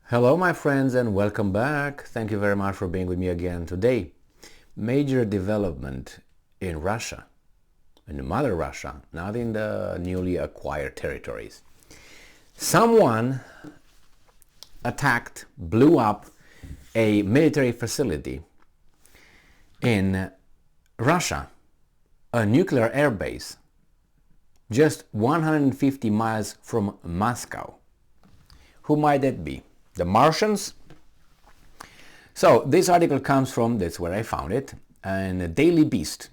Hello my friends and welcome back. Thank you very much for being with me again today. Major development in Russia, in the mother Russia, not in the newly acquired territories. Someone blew up a military facility in Russia, a nuclear airbase, just 150 miles from Moscow. Who might that be? The Martians? So this article comes from, that's where I found it, in Daily Beast,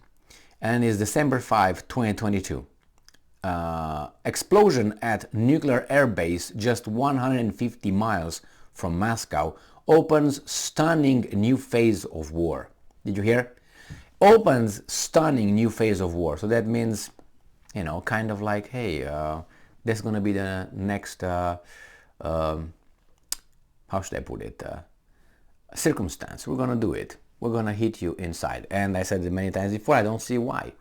and is December 5, 2022. Explosion at nuclear airbase just 150 miles from Moscow opens stunning new phase of war. Did you hear? Opens stunning new phase of war. So that means, kind of like, hey, that's going to be the next, how should I put it, circumstance. We're going to do it. We're going to hit you inside. And I said it many times before, I don't see why.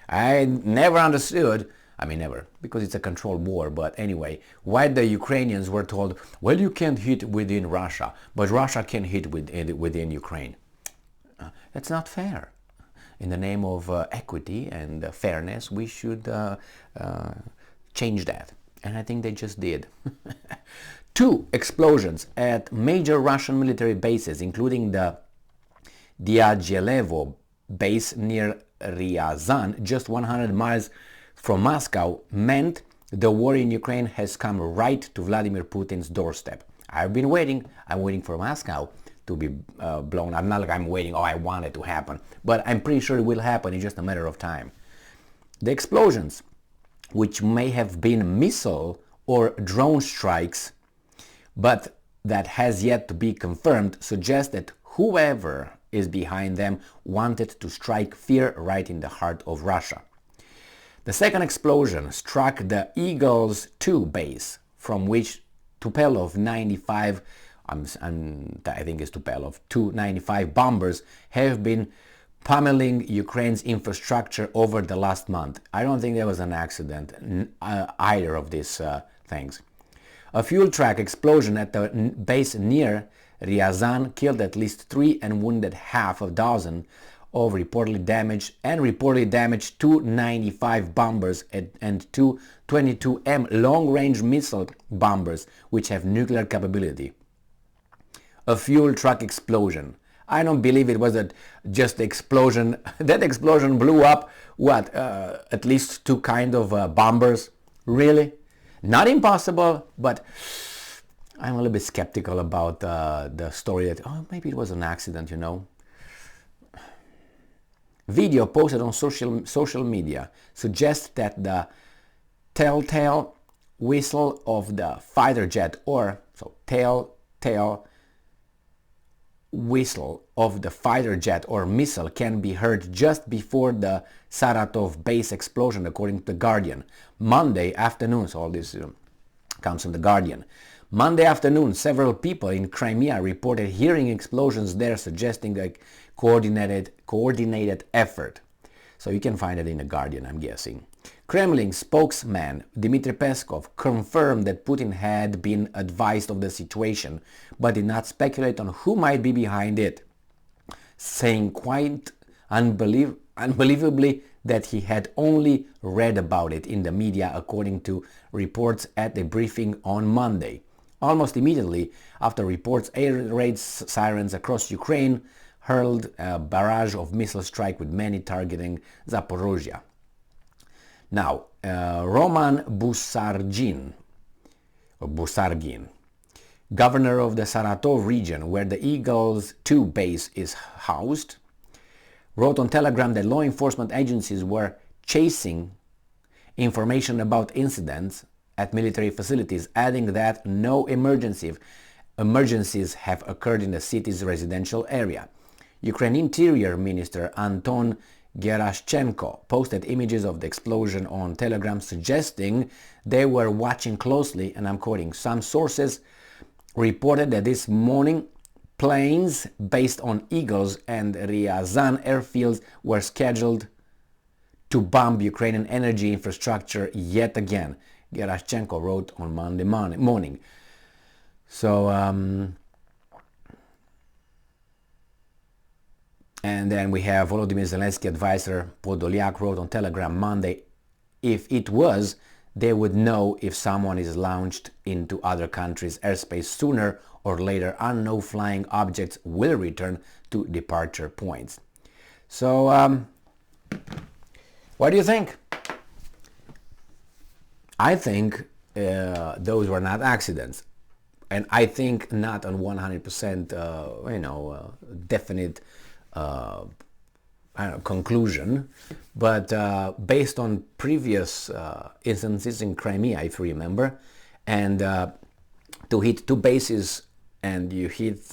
I never understood, never, because it's a controlled war, but anyway, why the Ukrainians were told, well, you can't hit within Russia, but Russia can hit within Ukraine. That's not fair. In the name of equity and fairness, we should change that. And I think they just did. 2 explosions at major Russian military bases, including the Diaghilevo base near Ryazan, just 100 miles from Moscow, meant the war in Ukraine has come right to Vladimir Putin's doorstep. I've been waiting. I'm waiting for Moscow to be blown. I'm not like I'm waiting, I want it to happen. But I'm pretty sure it will happen. It's just a matter of time. The explosions, which may have been missile or drone strikes, but that has yet to be confirmed, suggest that whoever is behind them wanted to strike fear right in the heart of Russia. The second explosion struck the Eagles 2 base, from which Tupolev 95, I think it's Tupolev, 295 bombers have been pummeling Ukraine's infrastructure over the last month. I don't think there was an accident, either of these things. A fuel truck explosion at the base near Ryazan killed at least 3 and wounded half a dozen of reportedly damaged 295 bombers and 2 22M long-range missile bombers which have nuclear capability. A fuel truck explosion. I don't believe it was just the explosion. That explosion blew up, at least 2 kind of bombers? Really? Not impossible, but I'm a little bit skeptical about the story that, maybe it was an accident, Video posted on social media suggests that the telltale whistle of the fighter jet, telltale whistle of the fighter jet or missile can be heard just before the Saratov base explosion, according to The Guardian. Monday afternoon, so all this comes from The Guardian. Monday afternoon, several people in Crimea reported hearing explosions there, suggesting a coordinated effort. So you can find it in The Guardian, I'm guessing. Kremlin spokesman Dmitry Peskov confirmed that Putin had been advised of the situation, but did not speculate on who might be behind it, saying quite unbelievably that he had only read about it in the media, according to reports at a briefing on Monday. Almost immediately after reports, air raid sirens across Ukraine hurled a barrage of missile strikes, with many targeting Zaporozhye. Now, Roman Busargin, governor of the Saratov region, where the Eagles 2 base is housed, wrote on Telegram that law enforcement agencies were chasing information about incidents at military facilities, adding that no emergencies have occurred in the city's residential area. Ukraine Interior Minister Anton Gerashchenko posted images of the explosion on Telegram, suggesting they were watching closely, and I'm quoting, some sources reported that this morning planes based on Eagles and Ryazan airfields were scheduled to bomb Ukrainian energy infrastructure yet again, Gerashchenko wrote on Monday morning. So, and then we have Volodymyr Zelensky advisor Podolyak wrote on Telegram Monday, if it was, they would know if someone is launched into other countries' airspace sooner or later. Unknown flying objects will return to departure points. So, what do you think? I think those were not accidents. And I think not on 100% definite conclusion, but based on previous instances in Crimea, if you remember, and to hit two bases and you hit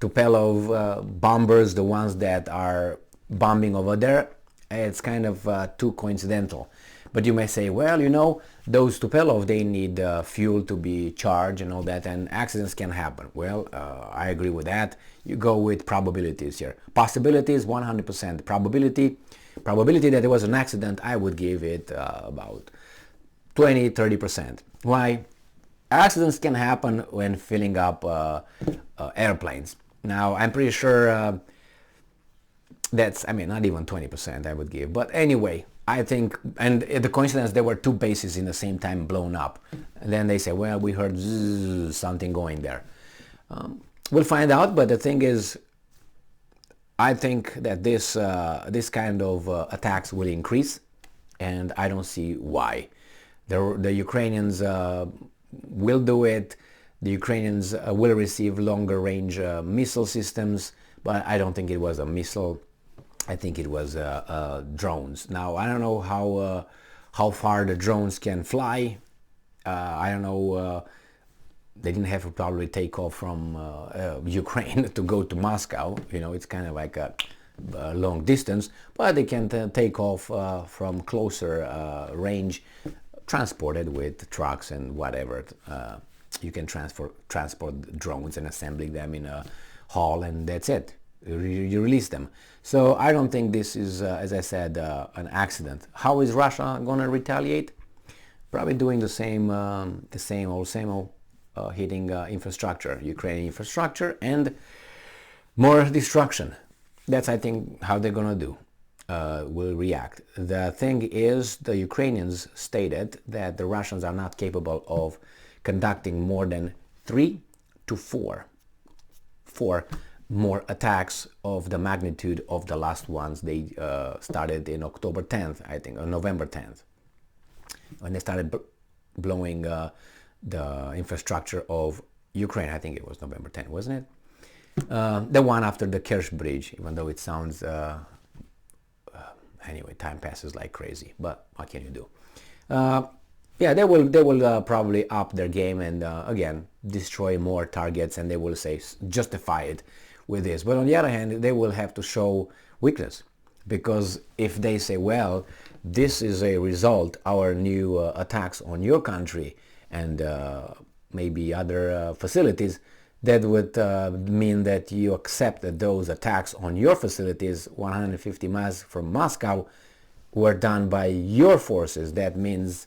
Tupelov bombers, the ones that are bombing over there, it's kind of too coincidental. But you may say, well, those Tupelov, they need fuel to be charged and all that, and accidents can happen. Well, I agree with that. You go with probabilities here. Possibilities, 100%. Probability that there was an accident, I would give it about 20-30%. Why? Accidents can happen when filling up airplanes. Now, I'm pretty sure that's, not even 20% I would give. But anyway, I think, and the coincidence, there were two bases in the same time blown up. And then they say, well, we heard zzz, something going there. We'll find out, but the thing is, I think that this kind of attacks will increase, and I don't see why. The Ukrainians will do it. The Ukrainians will receive longer range missile systems, but I don't think it was a missile. I think it was drones. Now, I don't know how far the drones can fly. I don't know. They didn't have to probably take off from Ukraine to go to Moscow. It's kind of like a long distance, but they can take off from closer range, transported with trucks and whatever. You can transport drones and assembling them in a hall, and that's it. You release them. So I don't think this is, as I said, an accident. How is Russia going to retaliate? Probably doing the same old, hitting infrastructure, Ukrainian infrastructure, and more destruction. That's, I think, how they're going to do. Will react. The thing is, the Ukrainians stated that the Russians are not capable of conducting more than 3 to 4 more attacks of the magnitude of the last ones they started in October 10th, I think, or November 10th, when they started blowing the infrastructure of Ukraine. I think it was November 10th, wasn't it? The one after the Kerch Bridge, even though it sounds... anyway, time passes like crazy, but what can you do? Yeah, they will probably up their game and again destroy more targets, and they will say justify it with this. But on the other hand, they will have to show weakness, because if they say, well, this is a result, our new attacks on your country and maybe other facilities, that would mean that you accept that those attacks on your facilities 150 miles from Moscow were done by your forces. That means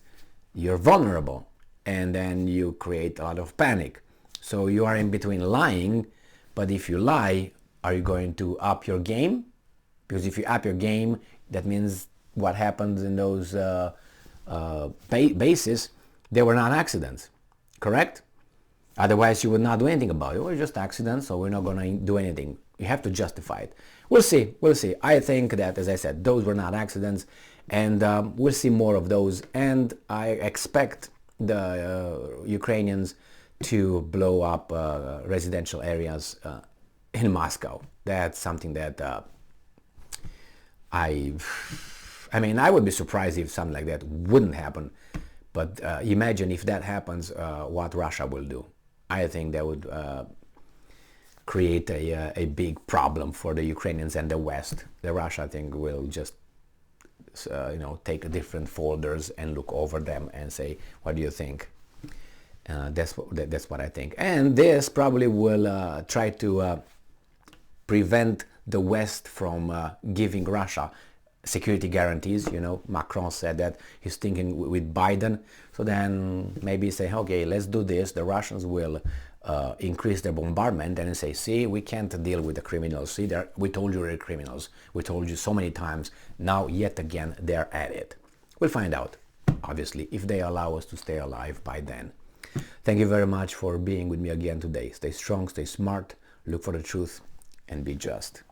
you're vulnerable, and then you create a lot of panic. So you are in between lying, but if you lie, are you going to up your game? Because if you up your game, that means what happens in those bases, they were not accidents, correct? Otherwise, you would not do anything about it. Well, just accidents, so we're not going to do anything. You have to justify it. We'll see. I think that, as I said, those were not accidents, and we'll see more of those. And I expect the Ukrainians to blow up residential areas in Moscow. That's something that I would be surprised if something like that wouldn't happen. But imagine if that happens, what Russia will do. I think that would create a big problem for the Ukrainians and the West. The Russia, I think, will just take different folders and look over them and say, what do you think? That's what I think. And this probably will try to prevent the West from giving Russia security guarantees. Macron said that he's thinking with Biden. So then maybe say, okay, let's do this. The Russians will increase their bombardment and say, see, we can't deal with the criminals. See, we told you they're criminals. We told you so many times. Now, yet again, they're at it. We'll find out, obviously, if they allow us to stay alive by then. Thank you very much for being with me again today. Stay strong, stay smart, look for the truth, and be just.